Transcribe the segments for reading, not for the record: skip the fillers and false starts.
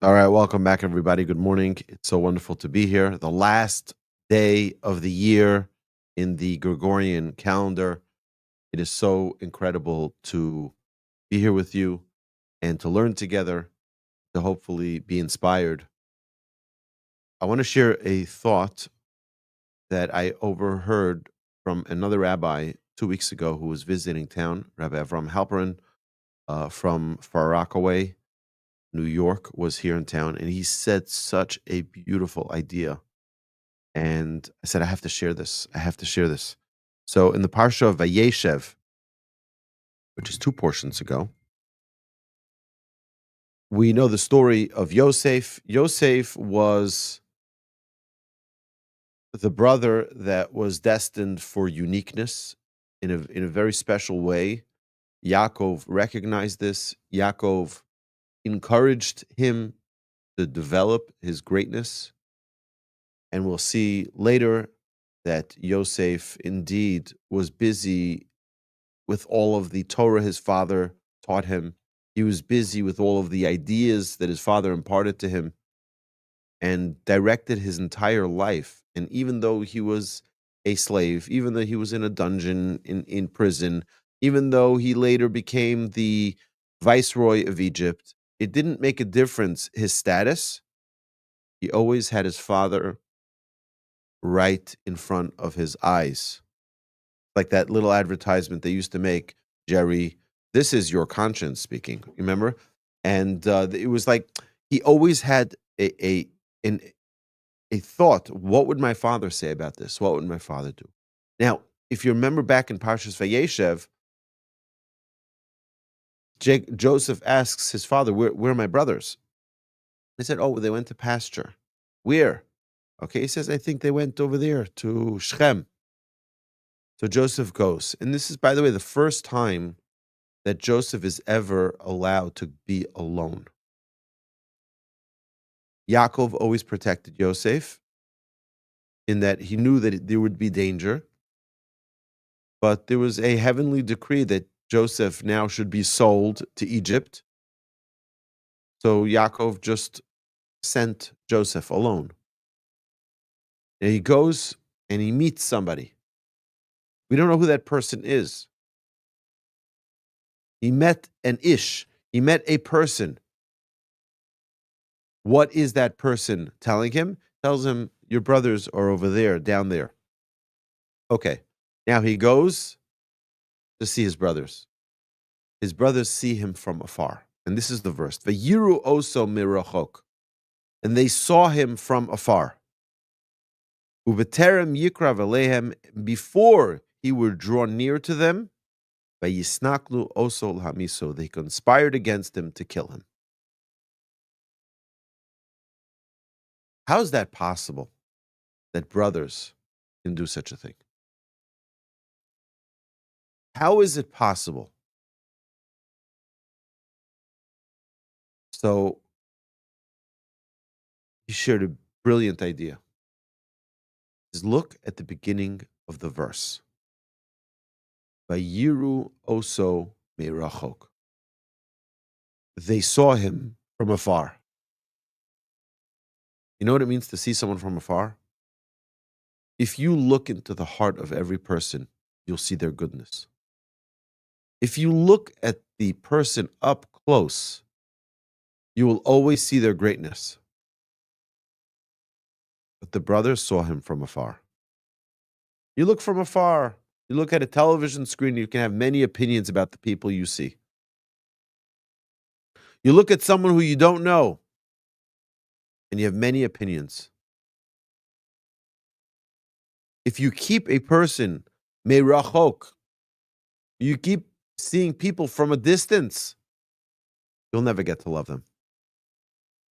All right, welcome back, everybody. Good morning. It's so wonderful to be here. The last day of the year in the Gregorian calendar. It is so incredible to be here with you and to learn together, to hopefully be inspired. I want to share a thought that I overheard from another rabbi 2 weeks ago who was visiting town, Rabbi Avrohom Halperin from Far Rockaway, New York, was here in town, and he said such a beautiful idea. And I said, I have to share this. I have to share this. So in the Parsha of Vayeishev, which is two portions ago, we know the story of Yosef. Yosef was the brother that was destined for uniqueness in a very special way. Yaakov recognized this. Yaakov encouraged him to develop his greatness. And we'll see later that Yosef indeed was busy with all of the Torah his father taught him. He was busy with all of the ideas that his father imparted to him and directed his entire life. And even though he was a slave, even though he was in a dungeon, in prison, even though he later became the viceroy of Egypt, it didn't make a difference his status. He always had his father right in front of his eyes. Like that little advertisement they used to make, Jerry, this is your conscience speaking, remember? And it was like he always had an, a thought, what would my father say about this? What would my father do? Now, if you remember back in Parshas Vayeishev, Joseph asks his father, where are my brothers? They said, oh, they went to pasture. Where? Okay, he says, I think they went over there to Shechem. So Joseph goes. And this is, by the way, the first time that Joseph is ever allowed to be alone. Yaakov always protected Yosef in that he knew that there would be danger. But there was a heavenly decree that Joseph now should be sold to Egypt. So Yaakov just sent Joseph alone. And he goes and he meets somebody. We don't know who that person is. He met an ish. He met a person. What is that person telling him? Tells him, your brothers are over there, down there. Okay. Now he goes to see his brothers. His brothers see him from afar. And this is the verse. Vayiru oso mirachok. And they saw him from afar. Uveterem yikrav alehem. Before he would draw near to them, vayisnaklu oso l'hamiso. They conspired against him to kill him. How is that possible that brothers can do such a thing? How is it possible? So he shared a brilliant idea. Is look at the beginning of the verse. Vayiru oso merachok. They saw him from afar. You know what it means to see someone from afar? If you look into the heart of every person, you'll see their goodness. If you look at the person up close, you will always see their greatness. But the brothers saw him from afar. You look from afar, you look at a television screen, you can have many opinions about the people you see. You look at someone who you don't know, and you have many opinions. If you keep a person merachok, you keep seeing people from a distance, you'll never get to love them.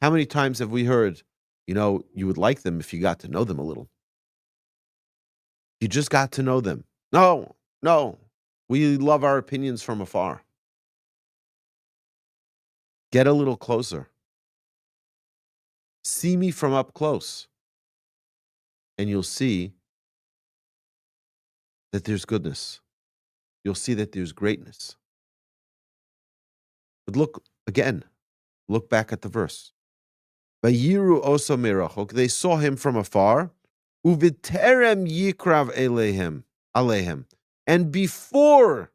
How many times have we heard, you would like them if you got to know them a little? You just got to know them. No, we love our opinions from afar. Get a little closer. See me from up close. And you'll see that there's goodness. You'll see that there's greatness. But look again, look back at the verse. Vayiru oso merachok. They saw him from afar. Uviterem yikrav alehem. And before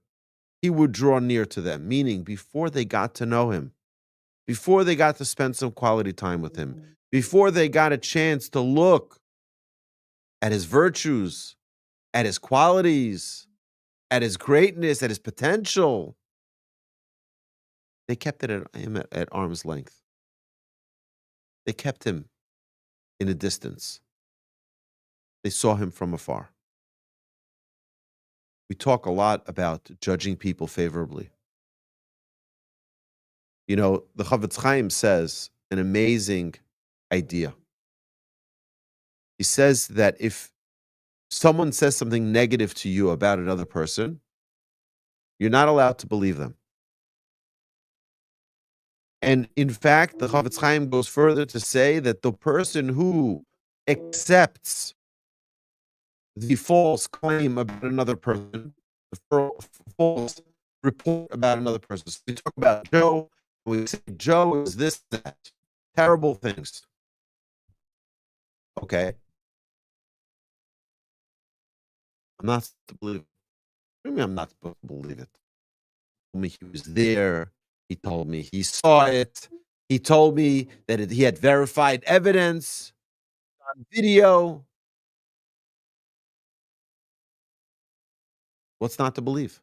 he would draw near to them, meaning before they got to know him, before they got to spend some quality time with him, before they got a chance to look at his virtues, at his qualities, at his greatness, at his potential, they kept it at arm's length. They kept him in a distance. They saw him from afar. We talk a lot about judging people favorably. You know, the Chofetz Chaim says an amazing idea. He says that if someone says something negative to you about another person, you're not allowed to believe them. And in fact, the Chofetz Chaim goes further to say that the person who accepts the false claim about another person, the false report about another person. So we talk about Joe, we say Joe is this, that, terrible things. Okay. I'm not supposed to believe it. What do you mean I'm not supposed to believe it? He told me he was there. He told me he saw it. He told me that he had verified evidence on video. What's not to believe?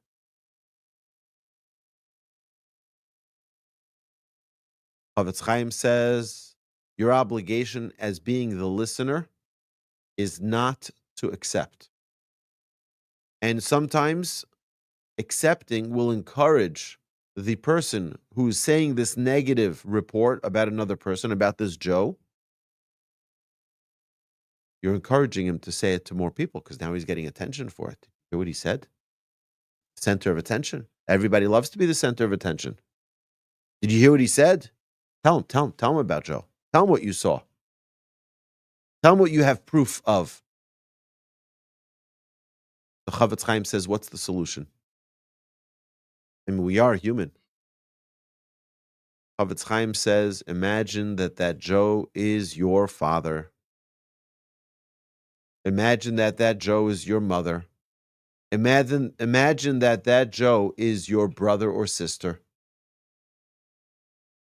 Chofetz Chaim says your obligation as being the listener is not to accept. And sometimes accepting will encourage the person who's saying this negative report about another person, about this Joe. You're encouraging him to say it to more people because now he's getting attention for it. Hear what he said? Center of attention. Everybody loves to be the center of attention. Did you hear what he said? Tell him about Joe. Tell him what you saw. Tell him what you have proof of. The Chofetz Chaim says, what's the solution? I mean, we are human. Chofetz Chaim says, imagine that Joe is your father. Imagine that Joe is your mother. Imagine that Joe is your brother or sister.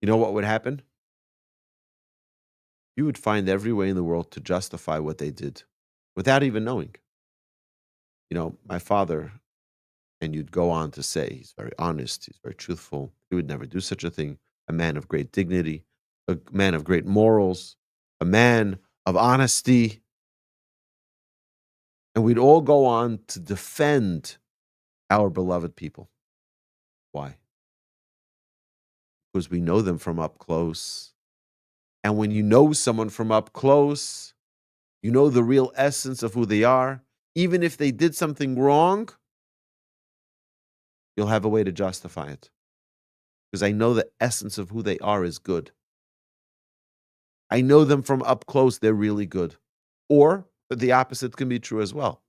You know what would happen? You would find every way in the world to justify what they did without even knowing. You know, my father, and you'd go on to say, he's very honest, he's very truthful, he would never do such a thing, a man of great dignity, a man of great morals, a man of honesty. And we'd all go on to defend our beloved people. Why? Because we know them from up close. And when you know someone from up close, you know the real essence of who they are. Even if they did something wrong, you'll have a way to justify it. Because I know the essence of who they are is good. I know them from up close, they're really good. Or the opposite can be true as well.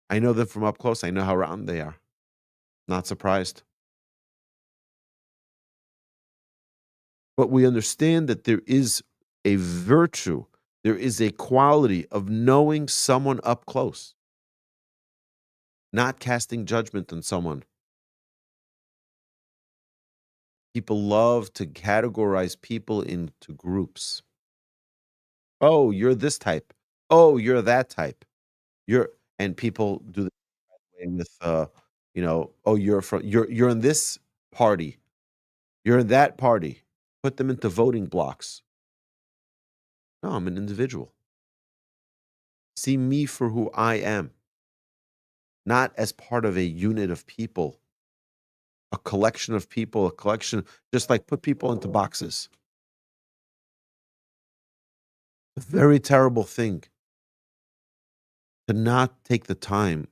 I know them from up close, I know how rotten they are. Not surprised. But we understand that there is a virtue, there is a quality of knowing someone up close, not casting judgment on someone. People love to categorize people into groups. Oh, you're this type. Oh, you're that type. And people do the same with oh, you're in this party. You're in that party. Put them into voting blocks. No, I'm an individual. See me for who I am, not as part of a unit of people, a collection of people, just like put people into boxes. A very terrible thing to not take the time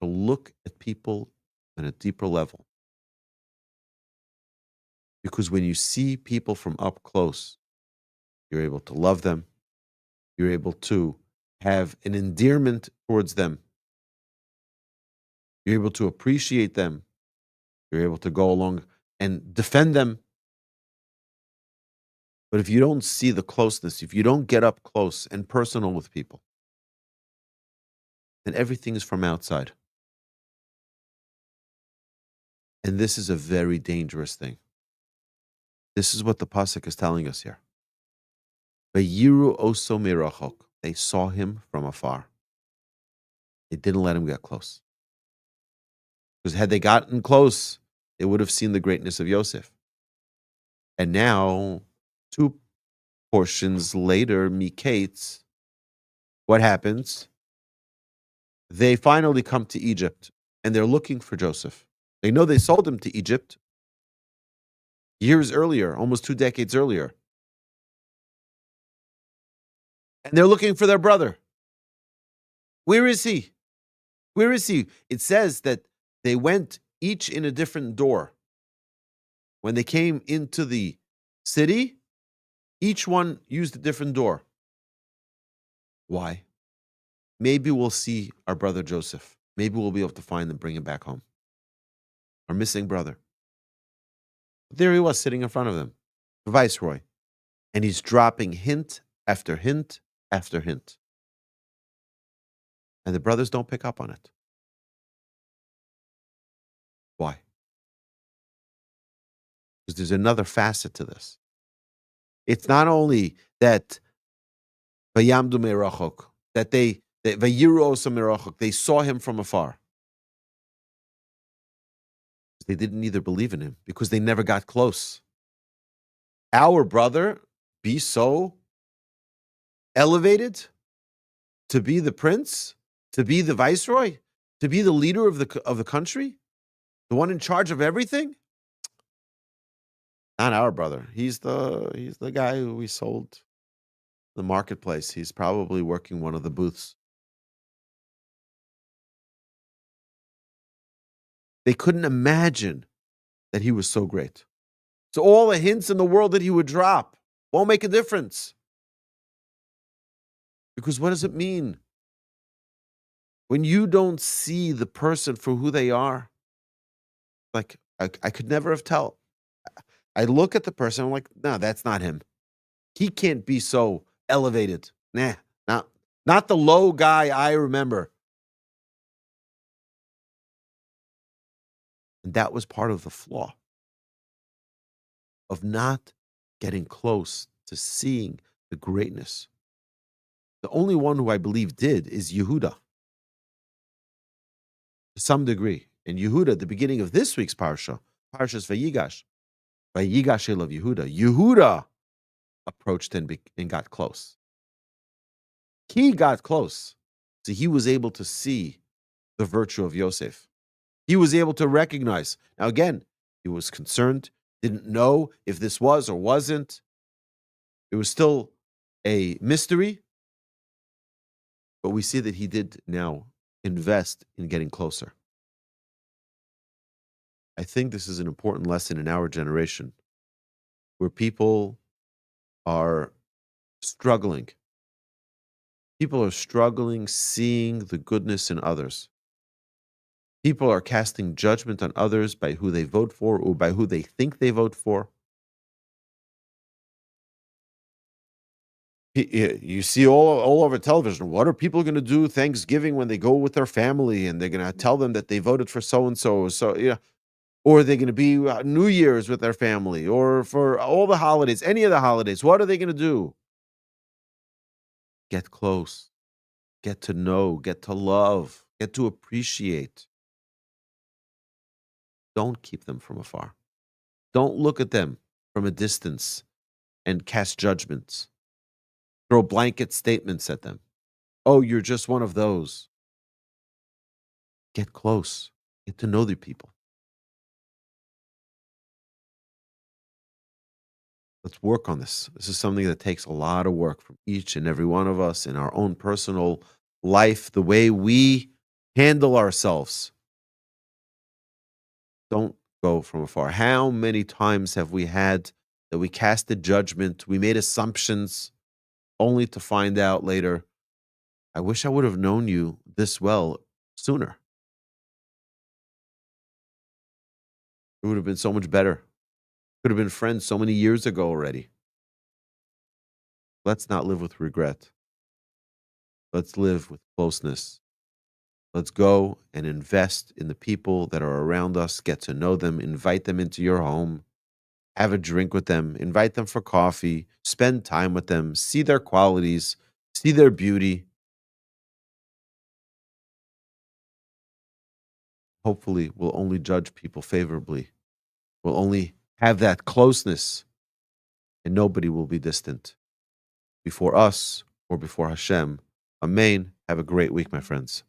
to look at people on a deeper level. Because when you see people from up close, you're able to love them. You're able to have an endearment towards them. You're able to appreciate them. You're able to go along and defend them. But if you don't see the closeness, if you don't get up close and personal with people, then everything is from outside. And this is a very dangerous thing. This is what the pasuk is telling us here. Vayiru oso mirachok. They saw him from afar. They didn't let him get close. Because had they gotten close, they would have seen the greatness of Yosef. And now, two portions later, Mikates, what happens? They finally come to Egypt, and they're looking for Joseph. They know they sold him to Egypt years earlier, almost 2 decades earlier. And they're looking for their brother. Where is he? Where is he? It says that they went each in a different door. When they came into the city, each one used a different door. Why? Maybe we'll see our brother Joseph. Maybe we'll be able to find and bring him back home. Our missing brother. There he was sitting in front of them, the viceroy. And he's dropping hint after hint after hint. And the brothers don't pick up on it. Why? Because there's another facet to this. It's not only that vayamdu merachok, that vayiru osa merachok, they saw him from afar. They didn't either believe in him because they never got close. Our brother be so elevated to be the prince, to be the viceroy, to be the leader of the country, the one in charge of everything. Not our brother. He's the guy who we sold the marketplace. He's probably working one of the booths. They couldn't imagine that he was so great. So all the hints in the world that he would drop won't make a difference. Because what does it mean? When you don't see the person for who they are, like I could never have tell. I look at the person, I'm like, no, that's not him. He can't be so elevated. Nah, not the low guy I remember. And that was part of the flaw of not getting close to seeing the greatness. The only one who I believe did is Yehuda, to some degree. And Yehuda, at the beginning of this week's Parshas Vayigash, Vayigash of Yehuda, Yehuda approached and got close. He got close. So he was able to see the virtue of Yosef. He was able to recognize. Now, again, he was concerned, didn't know if this was or wasn't. It was still a mystery. But we see that he did now invest in getting closer. I think this is an important lesson in our generation where people are struggling. People are struggling seeing the goodness in others. People are casting judgment on others by who they vote for or by who they think they vote for. You see all over television, what are people going to do Thanksgiving when they go with their family and they're going to tell them that they voted for so-and-so? So, yeah. Or they're going to be New Year's with their family or for all the holidays, any of the holidays. What are they going to do? Get close, get to know, get to love, get to appreciate. Don't keep them from afar. Don't look at them from a distance and cast judgments. Throw blanket statements at them. Oh, you're just one of those. Get close. Get to know the people. Let's work on this. This is something that takes a lot of work from each and every one of us in our own personal life, the way we handle ourselves. Don't go from afar. How many times have we had that we casted judgment, we made assumptions, only to find out later, I wish I would have known you this well sooner. It would have been so much better. Could have been friends so many years ago already. Let's not live with regret. Let's live with closeness. Let's go and invest in the people that are around us, get to know them, invite them into your home, have a drink with them, invite them for coffee, spend time with them, see their qualities, see their beauty. Hopefully, we'll only judge people favorably. We'll only have that closeness, and nobody will be distant before us or before Hashem. Amen. Have a great week, my friends.